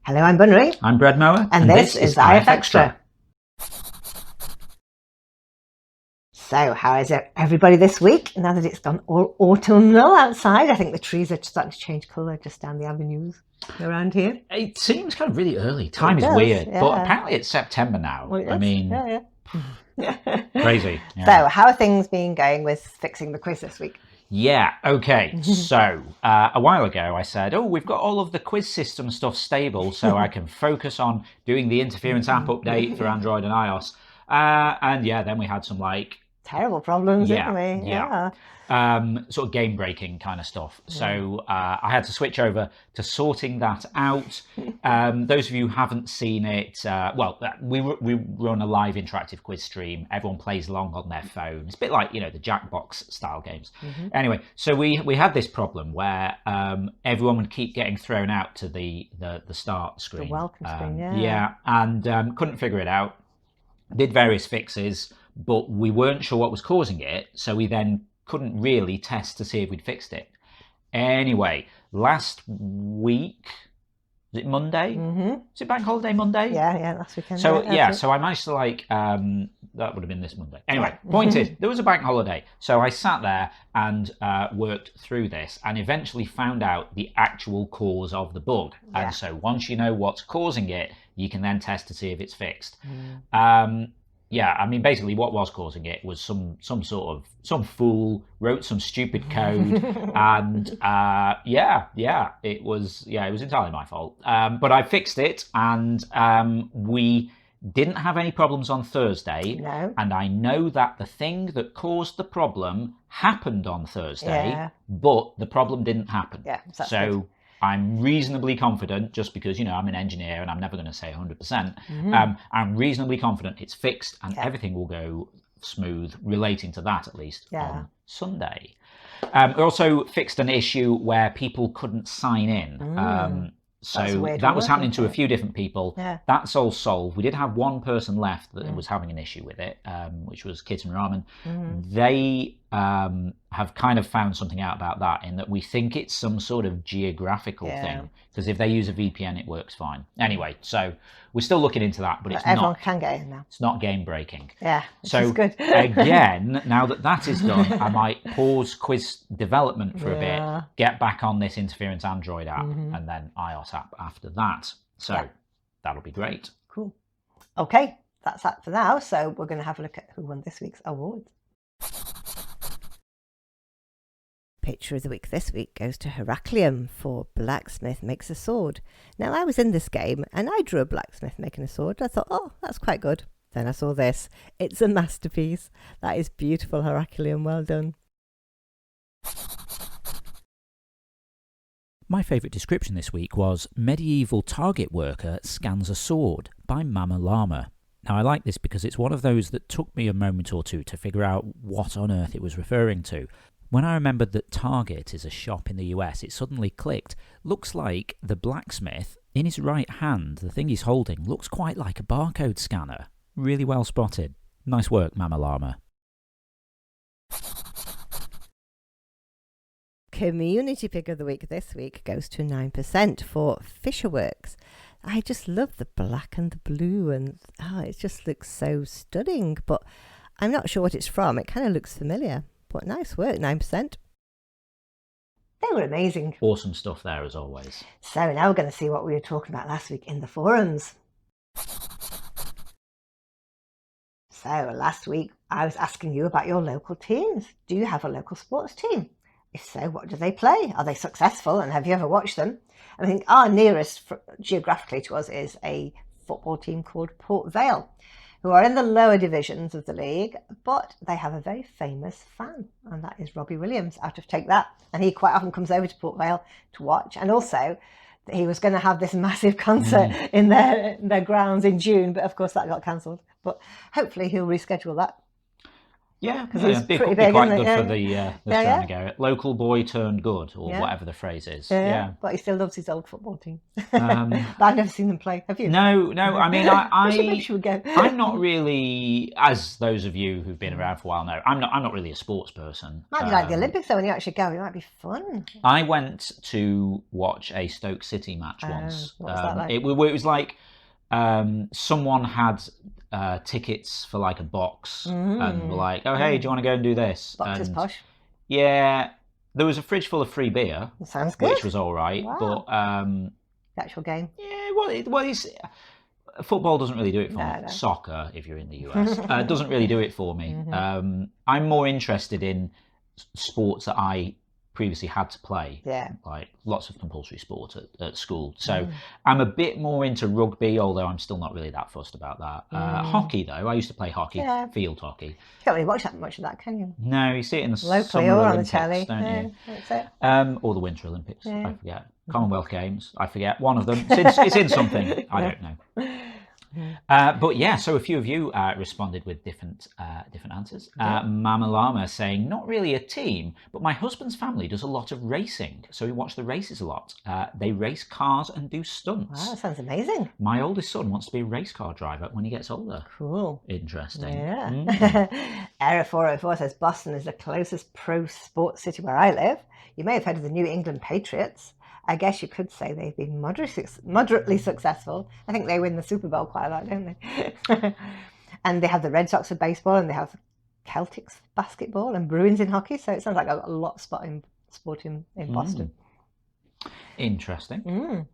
Hello, I'm Bunnery. I'm Brad Mower. And this is IFXtra. So, how is everybody this week? Now that it's gone all autumnal outside, I think the trees are starting to change colour just down the avenues around here. It seems kind of really early. Time is weird, yeah. But apparently it's September now. Well, I mean, yeah. Crazy. Yeah. So, how are things been going with fixing the quiz this week? Yeah, okay. So, a while ago I said, we've got all of the quiz system stuff stable so I can focus on doing the interference app update for Android and iOS. And yeah, then we had some terrible problems, yeah, didn't we? Yeah. Sort of game breaking kind of stuff. So I had to switch over to sorting that out. Those of you who haven't seen it, well, we run a live interactive quiz stream. Everyone plays along on their phone. It's a bit like, the Jackbox style games. Anyway, so we had this problem where everyone would keep getting thrown out to the start screen. The welcome screen, yeah. Yeah, and couldn't figure it out. Did various fixes, but we weren't sure what was causing it, so we then couldn't really test to see if we'd fixed it. Anyway, last week, was it Monday? Was it Bank Holiday Monday? Yeah, last weekend. So so I managed to that would have been this Monday. Anyway, point is, there was a bank holiday, so I sat there and worked through this and eventually found out the actual cause of the bug. And so once you know what's causing it, you can then test to see if it's fixed. Yeah, I mean, basically what was causing it was some fool wrote some stupid code and it was entirely my fault. But I fixed it and we didn't have any problems on Thursday. No. And I know that the thing that caused the problem happened on Thursday, but the problem didn't happen. Yeah, so good. I'm reasonably confident, just because, I'm an engineer and I'm never going to say 100%, I'm reasonably confident it's fixed and everything will go smooth relating to that, at least, on Sunday. We also fixed an issue where people couldn't sign in. So that was happening to a few different people. Yeah. That's all solved. We did have one person left that was having an issue with it, which was Kids and Ramen. They have kind of found something out about that, in that we think it's some sort of geographical thing, because if they use a VPN, it works fine. Anyway, so we're still looking into that, but everyone can get in now. It's not game breaking. Yeah, so is good. Again, now that is done, I might pause quiz development for a bit, get back on this interference Android app, and then iOS app after that. So that'll be great. Cool. Okay, that's that for now. So we're going to have a look at who won this week's awards. Picture of the week this week goes to Heraclium for Blacksmith Makes a Sword. Now, I was in this game and I drew a blacksmith making a sword. I thought, that's quite good. Then I saw this. It's a masterpiece. That is beautiful, Heraclium. Well done. My favourite description this week was Medieval Target Worker Scans a Sword by Mama Llama. Now, I like this because it's one of those that took me a moment or two to figure out what on earth it was referring to. When I remembered that Target is a shop in the US, it suddenly clicked. Looks like the blacksmith, in his right hand, the thing he's holding, looks quite like a barcode scanner. Really well spotted. Nice work, Mama Llama. Community Pick of the Week this week goes to 9% for Fisherworks. I just love the black and the blue, and it just looks so stunning, but I'm not sure what it's from. It kind of looks familiar. But nice work, 9%. They were amazing. Awesome stuff there, as always. So now we're going to see what we were talking about last week in the forums. So last week I was asking you about your local teams. Do you have a local sports team? If so, what do they play? Are they successful, and have you ever watched them? And I think our nearest geographically to us is a football team called Port Vale, who are in the lower divisions of the league, but they have a very famous fan, and that is Robbie Williams out of Take That. And he quite often comes over to Port Vale to watch. And also, he was going to have this massive concert in their grounds in June, but of course that got cancelled. But hopefully he'll reschedule that. Yeah, because yeah, he's it'd be pretty big, quite isn't good it? for the Yeah. Garrett. Local boy turned good, or Yeah. whatever the phrase is. Yeah, but he still loves his old football team. Um, But I've never seen them play. Have you? No. I mean, Maybe she would go. I'm not really, as those of you who've been around for a while know, I'm not really a sports person. Might be like the Olympics though when you actually go. It might be fun. I went to watch a Stoke City match once. What was that like? It was like someone had tickets for like a box and were like, "Oh, hey, do you want to go and do this?" Box is And posh. yeah, there was a fridge full of free beer, Sounds good. which was all right. Wow. But The actual game. yeah, it's football doesn't really do it for me. No. Soccer, if you're in the US, doesn't really do it for me. I'm more interested in sports that I previously had to play. Yeah. Like lots of compulsory sport at school. So I'm a bit more into rugby, although I'm still not really that fussed about that. Hockey, though, I used to play hockey, field hockey. You can't really watch that much of that, can you? No, you see it in the Locally Summer or on the Olympics, telly. don't you? That's it. Or the Winter Olympics, Yeah. I forget. Commonwealth Games, I forget. One of them. It's in something. I don't know. But yeah, so a few of you responded with different answers. Mama Llama saying, not really a team, but my husband's family does a lot of racing, so we watch the races a lot. They race cars and do stunts. Wow, that sounds amazing. My oldest son wants to be a race car driver when he gets older. Cool. Interesting. Yeah. Error404 says Boston is the closest pro sports city where I live. You may have heard of the New England Patriots. I guess you could say they've been moderately successful. I think they win the Super Bowl quite a lot, don't they? And they have the Red Sox for baseball, and they have Celtics basketball, and Bruins in hockey. So it sounds like a lot of sport in Boston. Interesting.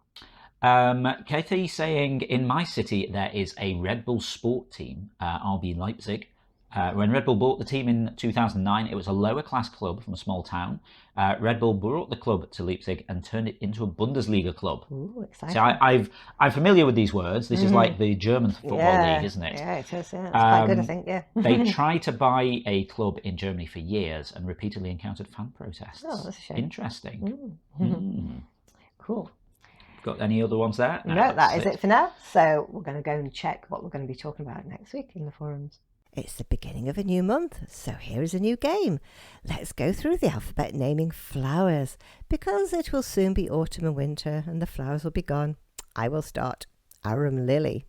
Katie saying, in my city there is a Red Bull sport team, RB Leipzig. When Red Bull bought the team in 2009, it was a lower class club from a small town. Red Bull brought the club to Leipzig and turned it into a Bundesliga club. Ooh, exciting. So I'm familiar with these words. This is like the German football league, isn't it? Yeah, it is. Yeah, it's quite good, I think. Yeah. They tried to buy a club in Germany for years and repeatedly encountered fan protests. Oh, that's a shame. Interesting. Cool. Got any other ones there? No, that is it for now. So we're going to go and check what we're going to be talking about next week in the forums. It's the beginning of a new month, so here is a new game. Let's go through the alphabet naming flowers, because it will soon be autumn and winter and the flowers will be gone. I will start. Arum Lily.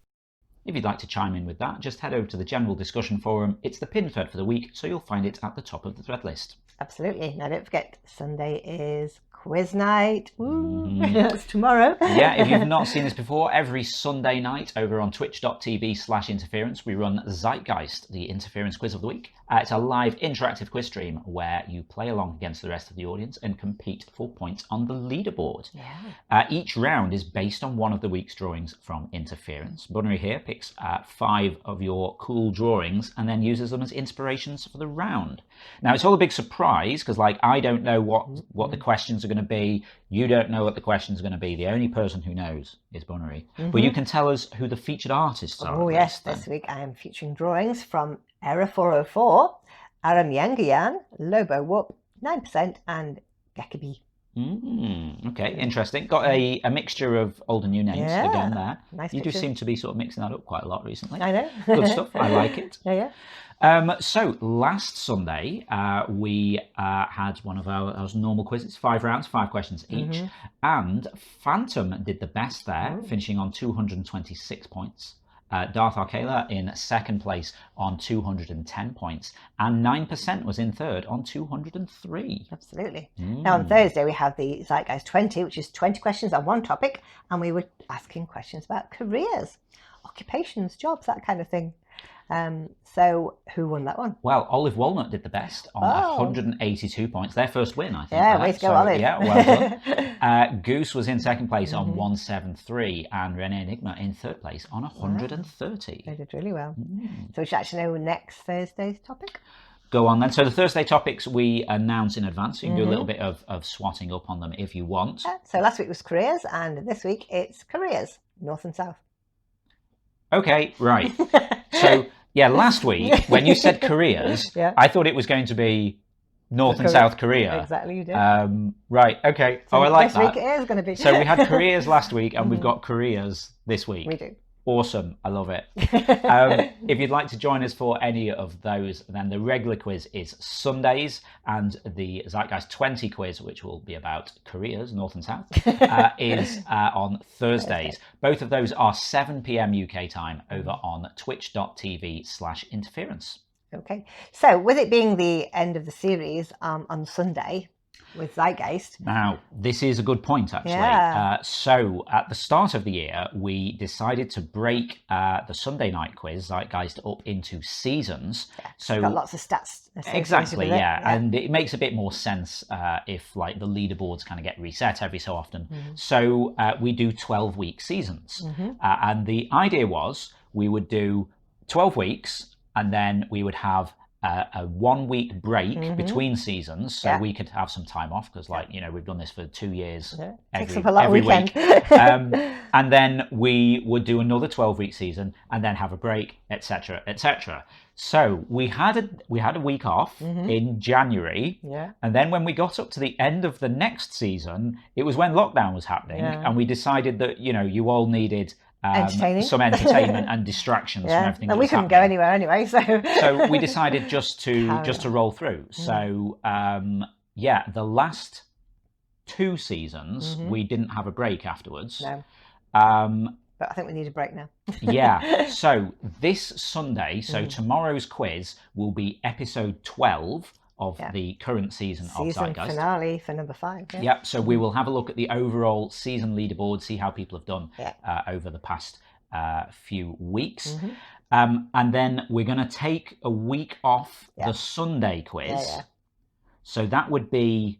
If you'd like to chime in with that, just head over to the general discussion forum. It's the pinned thread for the week, so you'll find it at the top of the thread list. Absolutely. Now don't forget, Sunday is quiz night. Woo! That's tomorrow. Yeah, if you've not seen this before, every Sunday night over on twitch.tv/interference, we run Zeitgeist, the interference quiz of the week. It's a live interactive quiz stream where you play along against the rest of the audience and compete for points on the leaderboard. Yeah. Each round is based on one of the week's drawings from Interference. Bunnery here picks 5 of your cool drawings and then uses them as inspirations for the round. Now, it's all a big surprise because, like, I don't know what the questions are going to be. You don't know what the questions are going to be. The only person who knows is Bunnery. But you can tell us who the featured artists are. Oh, yes. This week I am featuring drawings from Error404, Aram Yangayan, Lobo Whoop, 9%, and Gekabi. Okay, interesting. Got a mixture of old and new names again there. Nice you pictures. do seem to be sort of mixing that up quite a lot recently. I know. Good stuff. I like it. Yeah. So last Sunday we had one of our normal quizzes, 5 rounds, 5 questions each, and Phantom did the best there, finishing on 226 points. Darth Arkela in second place on 210 points, and 9% was in third on 203. Absolutely. Now on Thursday we have the Zeitgeist 20, which is 20 questions on one topic, and we were asking questions about careers, occupations, jobs, that kind of thing. So who won that one? Well, Olive Walnut did the best on 182 points. Their first win, I think. Yeah, way to go, Olive. Yeah, well done. Goose was in second place on 173, and Renee Enigma in third place on 130. They did really well. So we should actually know next Thursday's topic. Go on then. So the Thursday topics we announce in advance. So you can do a little bit of swatting up on them if you want. So last week was careers, and this week it's careers, north and south. Okay, right. So, yeah, last week when you said careers, I thought it was going to be North and South Korea. Exactly, you did. Right, okay. So I like that. This week it is going to be. So we had careers last week and we've got careers this week. We do. Awesome. I love it. If you'd like to join us for any of those, then the regular quiz is Sundays, and the Zeitgeist 20 quiz, which will be about careers, North and South, is on Thursdays. Both of those are 7 p.m. UK time over on twitch.tv/interference. Okay. So with it being the end of the series on Sunday, with Zeitgeist. Now, this is a good point, actually. Yeah. So, at the start of the year, we decided to break the Sunday night quiz, Zeitgeist, up into seasons. Yeah, so got lots of stats. Exactly, yeah. And it makes a bit more sense if, like, the leaderboards kind of get reset every so often. So, we do 12-week seasons. And the idea was we would do 12 weeks, and then we would have a 1 week break between seasons, so we could have some time off, because, like, we've done this for 2 years every week. And then we would do another 12-week season and then have a break, etc., etc. So we had a week off in January, and then when we got up to the end of the next season, it was when lockdown was happening, and we decided that you all needed some entertainment and distractions from everything. And we couldn't go anywhere anyway, so we decided just to roll through. So the last 2 seasons we didn't have a break afterwards. No. But I think we need a break now. So this Sunday, tomorrow's quiz will be episode 12 of the current season of Zeitgeist. Season finale for number 5. So we will have a look at the overall season leaderboard, see how people have done over the past few weeks. And then we're going to take a week off the Sunday quiz. So that would be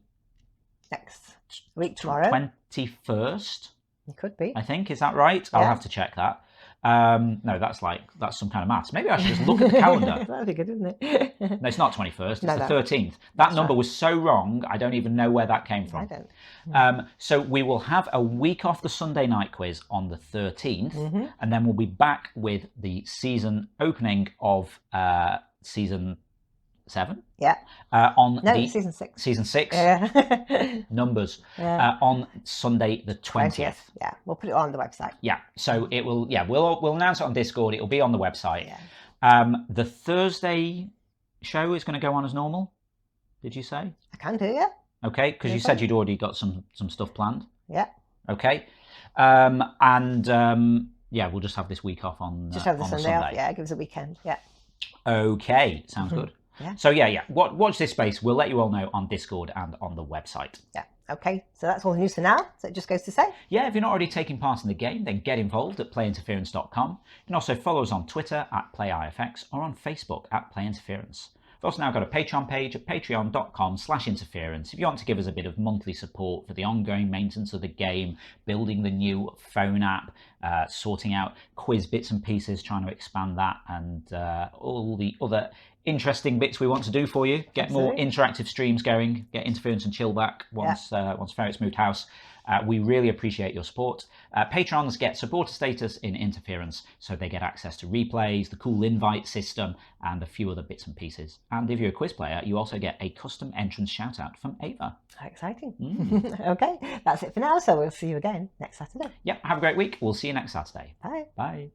next week, tomorrow. 21st. It could be. I think. Is that right? I'll have to check that. No, that's some kind of maths. Maybe I should just look at the calendar. That'd be good, isn't it? No, it's not 21st. It's the 13th. That number was so wrong, I don't even know where that came from. I don't. So we will have a week off the Sunday night quiz on the 13th, and then we'll be back with the season opening of season 7. Season 6. Season 6. Numbers. Yeah. On Sunday the 20th. Yeah, we'll put it on the website. Yeah, so it will. Yeah, we'll announce it on Discord. It'll be on the website. The Thursday show is going to go on as normal. Did you say? I can do, yeah. Okay, because you said you'd already got some stuff planned. Yeah. Okay. We'll just have this week off on. Just have the on Sunday off. Yeah, give us a weekend. Yeah. Okay, sounds good. Yeah. So watch this space. We'll let you all know on Discord and on the website. Yeah. Okay. So that's all the news for now. So it just goes to say. Yeah, if you're not already taking part in the game, then get involved at playinterference.com. You can also follow us on Twitter at PlayIFX or on Facebook at PlayInterference. We've also now got a Patreon page at patreon.com/interference. If you want to give us a bit of monthly support for the ongoing maintenance of the game, building the new phone app, sorting out quiz bits and pieces, trying to expand that, and all the other interesting bits we want to do for you, get more interactive streams going, get Interference and Chill back once Ferret's moved house. We really appreciate your support. Patrons get supporter status in Interference, so they get access to replays, the cool invite system, and a few other bits and pieces. And if you're a quiz player, you also get a custom entrance shout out from Ava. How exciting. Okay, that's it for now. So we'll see you again next Saturday. Yep, have a great week. We'll see you next Saturday. Bye. Bye.